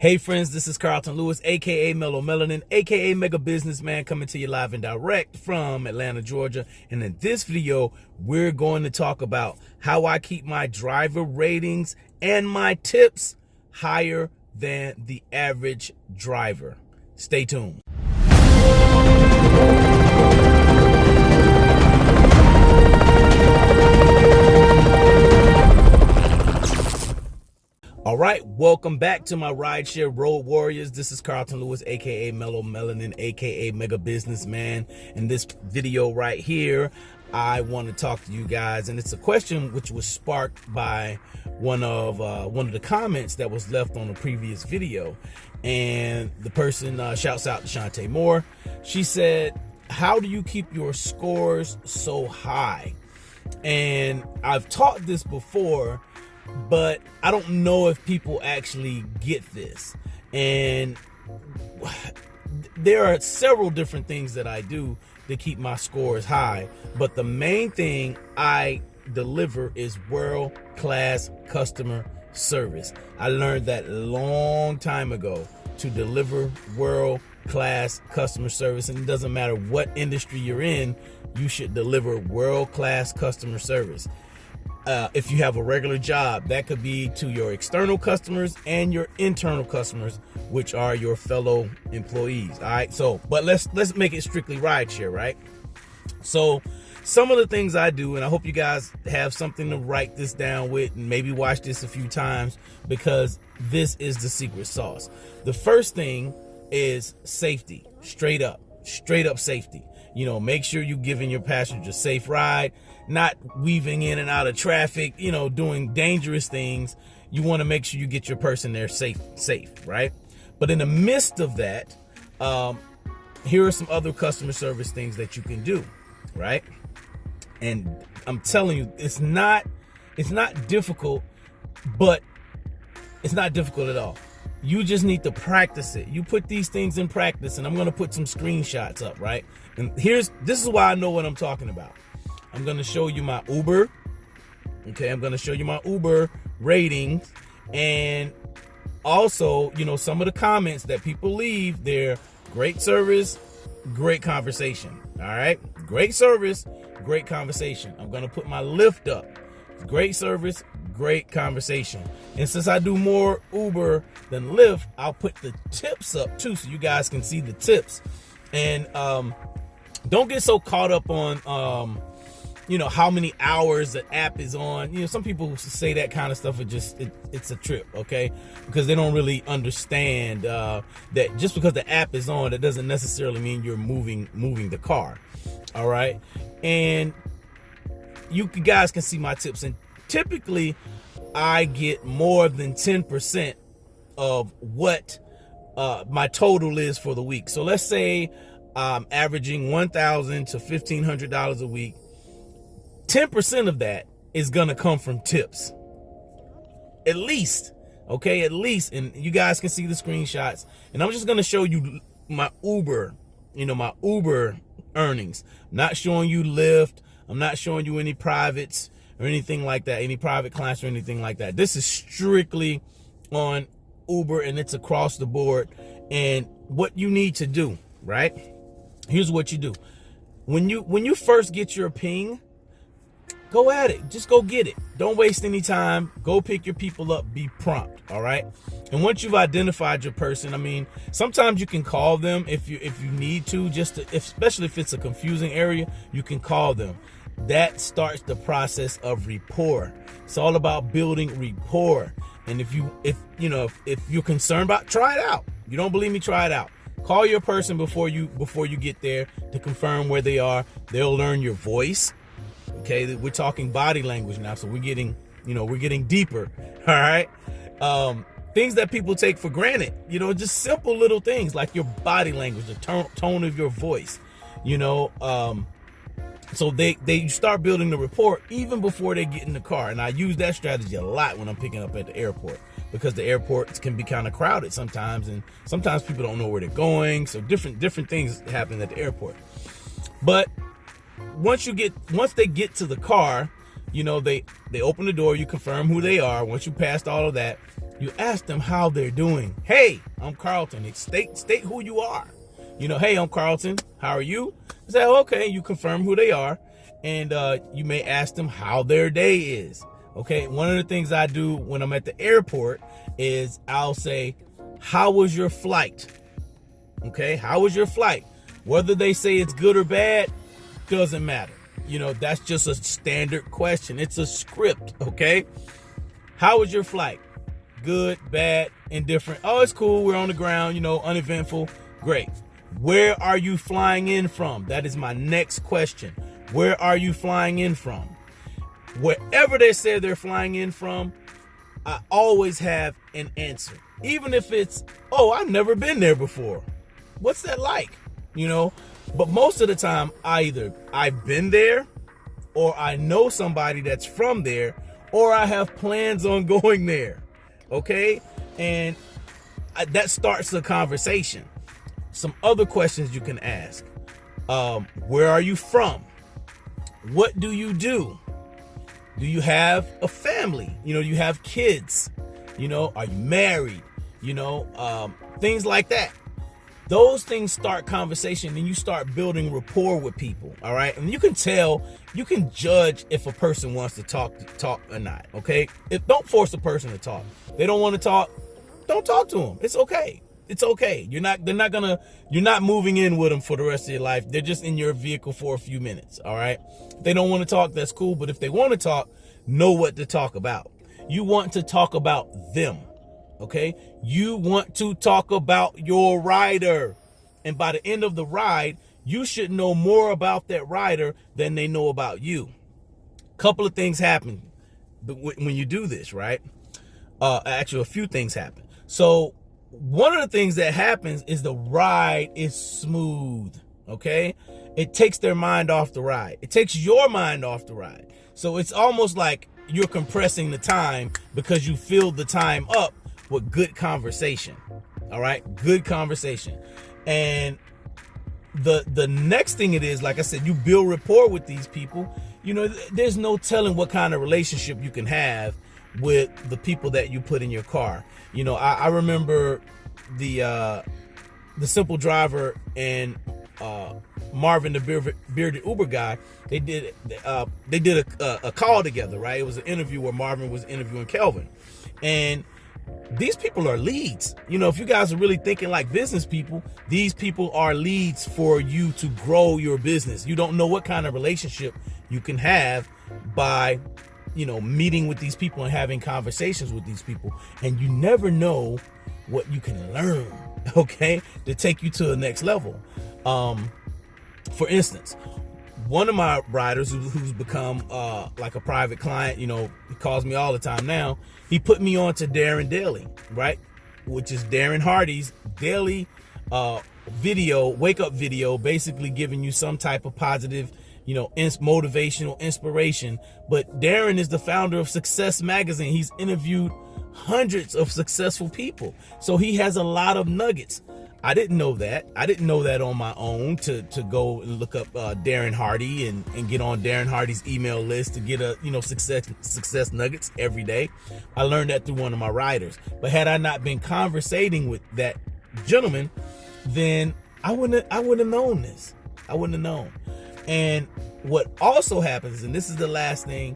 Hey friends, this is Carlton Lewis, aka Mellow Melanin, aka Mega Businessman, coming to you live and direct from Atlanta, Georgia. And in this video, we're going to talk about how I keep my driver ratings and my tips higher than the average driver. Stay tuned. All right, welcome back to my Rideshare Road Warriors. This is Carlton Lewis, aka Mellow Melanin, aka Mega Businessman. In this video right here, I want to talk to you guys, and it's a question which was sparked by one of the comments that was left on the previous video. And the person shouts out to Shantae Moore. She said, "How do you keep your scores so high?" And I've taught this before, but I don't know if people actually get this. And there are several different things that I do to keep my scores high, but the main thing I deliver is world-class customer service. I learned that a long time ago, to deliver world-class customer service. And it doesn't matter what industry you're in, you should deliver world-class customer service. If you have a regular job, that could be to your external customers and your internal customers, which are your fellow employees. All right. So, but let's make it strictly rideshare, right? So some of the things I do, and I hope you guys have something to write this down with and maybe watch this a few times, because this is the secret sauce. The first thing is safety, straight up safety. You know, make sure you're giving your passenger a safe ride, not weaving in and out of traffic, you know, doing dangerous things. You want to make sure you get your person there safe, right? But in the midst of that, here are some other customer service things that you can do, right? And I'm telling you, it's not difficult, but it's not difficult at all. You just need to practice it. You put these things in practice, and I'm going to put some screenshots up, right? And this is why I know what I'm talking about. I'm going to show you my Uber. Okay, I'm going to show you my Uber ratings, and also, you know, some of the comments that people leave. They're great service, great conversation. All right, great service, great conversation. I'm going to put my Lyft up. Great service, great conversation. And since I do more Uber than Lyft, I'll put the tips up too, so you guys can see the tips. And don't get so caught up on you know, how many hours the app is on. You know, some people say that kind of stuff are it's a trip, okay? Because they don't really understand that just because the app is on, that doesn't necessarily mean you're moving the car. All right. And you guys can see my tips, and typically I get more than 10% of what my total is for the week. So let's say I'm averaging $1,000 to $1,500 a week. 10% of that is gonna come from tips, at least. Okay, at least. And you guys can see the screenshots, and I'm just gonna show you my Uber, you know, my Uber earnings. I'm not showing you Lyft. I'm not showing you any privates or anything like that, any private clients or anything like that. This is strictly on Uber, and it's across the board. And what you need to do, right? Here's what you do. When you first get your ping, go at it. Just go get it. Don't waste any time. Go pick your people up. Be prompt. All right. And once you've identified your person, I mean, sometimes you can call them if you need to, especially if it's a confusing area, you can call them. That starts the process of rapport. It's all about building rapport. And if you're concerned about, try it out. You don't believe me? Try it out. Call your person before you get there to confirm where they are. They'll learn your voice. Okay, we're talking body language now, so we're getting deeper. All right. Things that people take for granted, you know, just simple little things like your body language, the tone of your voice, you know. So they start building the rapport even before they get in the car. And I use that strategy a lot when I'm picking up at the airport, because the airports can be kind of crowded sometimes, and sometimes people don't know where they're going. So different things happen at the airport. But once they get to the car, you know, they open the door, you confirm who they are. Once you passed all of that, You ask them how they're doing. Hey, I'm Carlton. State who you are. Hey, I'm Carlton. How are you? Say, okay, you confirm who they are. And you may ask them how their day is. Okay, one of the things I do when I'm at the airport is I'll say, how was your flight? Okay, how was your flight? Whether they say it's good or bad, doesn't matter. That's just a standard question. It's a script, okay? How was your flight? Good, bad, indifferent. Oh, it's cool. We're on the ground, uneventful. Great. Where are you flying in from? That is my next question. Where are you flying in from? Wherever they say they're flying in from, I always have an answer. Even if it's, oh, I've never been there before. What's that like? But most of the time, either I've been there, or I know somebody that's from there, or I have plans on going there. Okay? And that starts the conversation. Some other questions you can ask. Where are you from? What do you do? Do you have a family? You have kids? Are you married? Things like that. Those things start conversation, and you start building rapport with people. All right. And you can judge if a person wants to talk or not. Okay. Don't force a person to talk. They don't want to talk. Don't talk to them. It's okay. It's okay. You're not moving in with them for the rest of your life. They're just in your vehicle for a few minutes. All right. If they don't want to talk, that's cool. But if they want to talk, know what to talk about. You want to talk about them. Okay. You want to talk about your rider. And by the end of the ride, you should know more about that rider than they know about you. Couple of things happen when you do this, right? Actually, a few things happen. So one of the things that happens is the ride is smooth. Okay. It takes their mind off the ride. It takes your mind off the ride. So it's almost like you're compressing the time because you filled the time up with good conversation. All right. Good conversation. And the next thing it is, like I said, you build rapport with these people. There's no telling what kind of relationship you can have with the people that you put in your car. I remember the Simple Driver and Marvin, the bearded Uber guy. They did a call together, right? It was an interview where Marvin was interviewing Kelvin, and these people are leads. If you guys are really thinking like business people, these people are leads for you to grow your business. You don't know what kind of relationship you can have by, meeting with these people and having conversations with these people. And you never know what you can learn, okay, to take you to the next level. For instance, one of my riders who's become like a private client, he calls me all the time now. He put me on to Darren Daily, right? Which is Darren Hardy's daily video, wake up video, basically giving you some type of positive, motivational inspiration. But Darren is the founder of Success Magazine. He's interviewed hundreds of successful people. So he has a lot of nuggets. I didn't know that. I didn't know that on my own to go and look up Darren Hardy and get on Darren Hardy's email list to get success nuggets every day. I learned that through one of my riders. But had I not been conversating with that gentleman, then I wouldn't have known this. I wouldn't have known. And what also happens, and this is the last thing,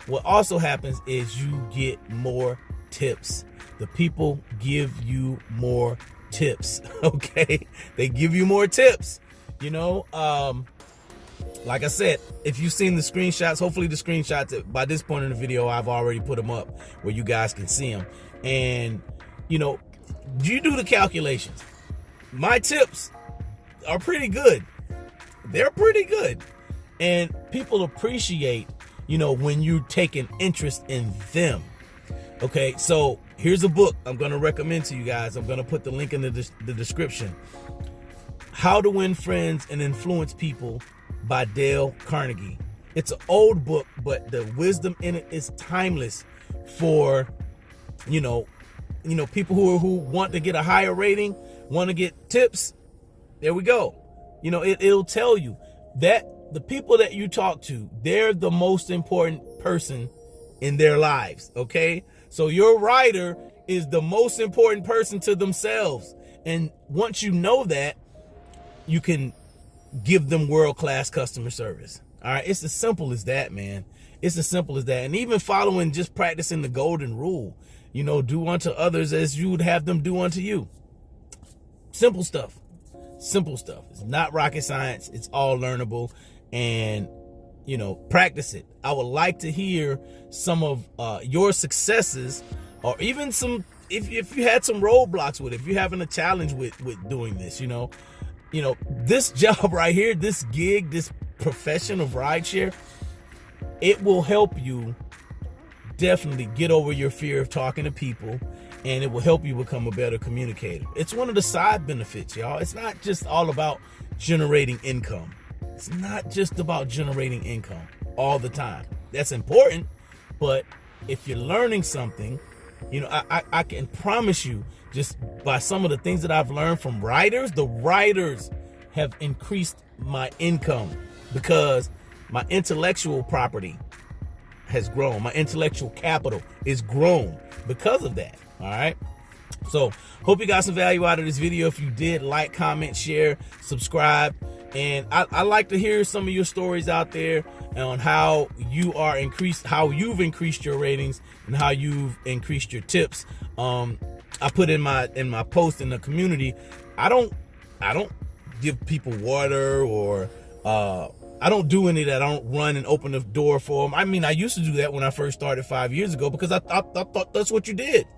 what also happens is you get more tips. The people give you more tips. Okay, they give you more tips. Like I said, if you've seen the screenshots, hopefully the screenshots by this point in the video, I've already put them up where you guys can see them. And you do the calculations. My tips are pretty good. They're pretty good, and people appreciate when you take an interest in them. Okay, so here's a book I'm going to recommend to you guys. I'm going to put the link in the description. How to Win Friends and Influence People by Dale Carnegie. It's an old book, but the wisdom in it is timeless for, people who want to get a higher rating, want to get tips. There we go. It'll tell you that the people that you talk to, they're the most important person in their lives. Okay. So your rider is the most important person to themselves. And once you know that, you can give them world-class customer service. All right, it's as simple as that, man. It's as simple as that. And even following, just practicing the golden rule, do unto others as you would have them do unto you. Simple stuff. Simple stuff. It's not rocket science. It's all learnable. And, practice it. I would like to hear some of your successes, or even some, if you had some roadblocks with it, if you're having a challenge with doing this, this job right here, this gig, this profession of rideshare, it will help you definitely get over your fear of talking to people, and it will help you become a better communicator. It's one of the side benefits, y'all. It's not just all about generating income. It's not just about generating income all the time. That's important, but if you're learning something, I can promise you, just by some of the things that I've learned from riders, the riders have increased my income because my intellectual property has grown. My intellectual capital is grown because of that. All right. So hope you got some value out of this video. If you did, like, comment, share, subscribe. And I like to hear some of your stories out there on how you've increased your ratings and how you've increased your tips. I put in my post in the community, I don't give people water, or I don't do any of that. I don't run and open the door for them. I mean, I used to do that when I first started 5 years ago because I thought that's what you did.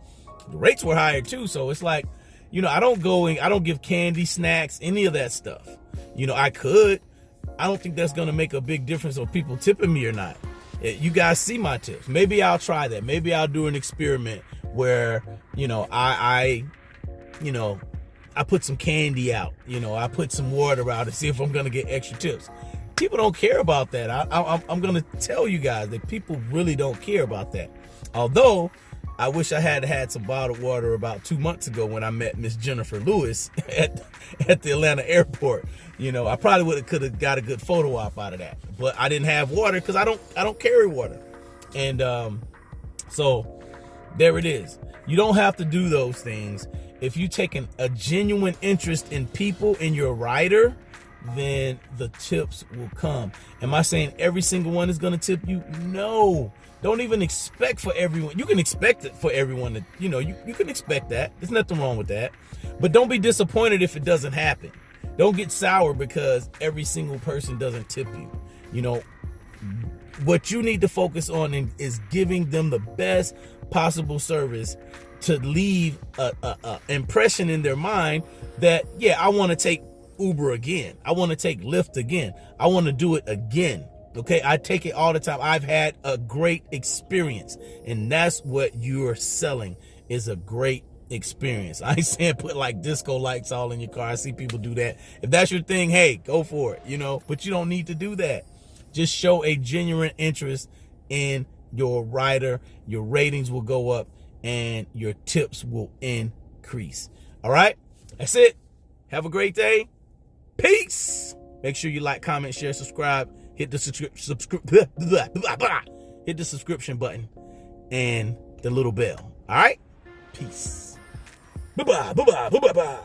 The rates were higher too, so it's like, I don't give candy, snacks, any of that stuff. I could. I don't think that's going to make a big difference on people tipping me or not. You guys see my tips. Maybe I'll try that. Maybe I'll do an experiment where, I put some candy out. I put some water out to see if I'm going to get extra tips. People don't care about that. I'm going to tell you guys that people really don't care about that. Although, I wish I had some bottled water about 2 months ago when I met Miss Jennifer Lewis at the Atlanta airport. I probably could have got a good photo op out of that, but I didn't have water because I don't carry water. And so there it is. You don't have to do those things. If you take a genuine interest in people, in your rider, then the tips will come. Am I saying every single one is going to tip you? No. Don't even expect for everyone. You can expect it for everyone to, you can expect that. There's nothing wrong with that. But don't be disappointed if it doesn't happen. Don't get sour because every single person doesn't tip you. What you need to focus on is giving them the best possible service to leave a impression in their mind that, yeah, I want to take Uber again. I want to take Lyft again. I want to do it again. Okay, I take it all the time. I've had a great experience, and that's what you're selling, is a great experience. I ain't saying put like disco lights all in your car. I see people do that. If that's your thing, hey, go for it, but you don't need to do that. Just show a genuine interest in your rider. Your ratings will go up and your tips will increase. All right, that's it. Have a great day. Peace. Make sure you like, comment, share, subscribe. Hit the hit the subscription button and the little bell. All right? Peace. Bye-bye. Bye-bye. Bye-bye.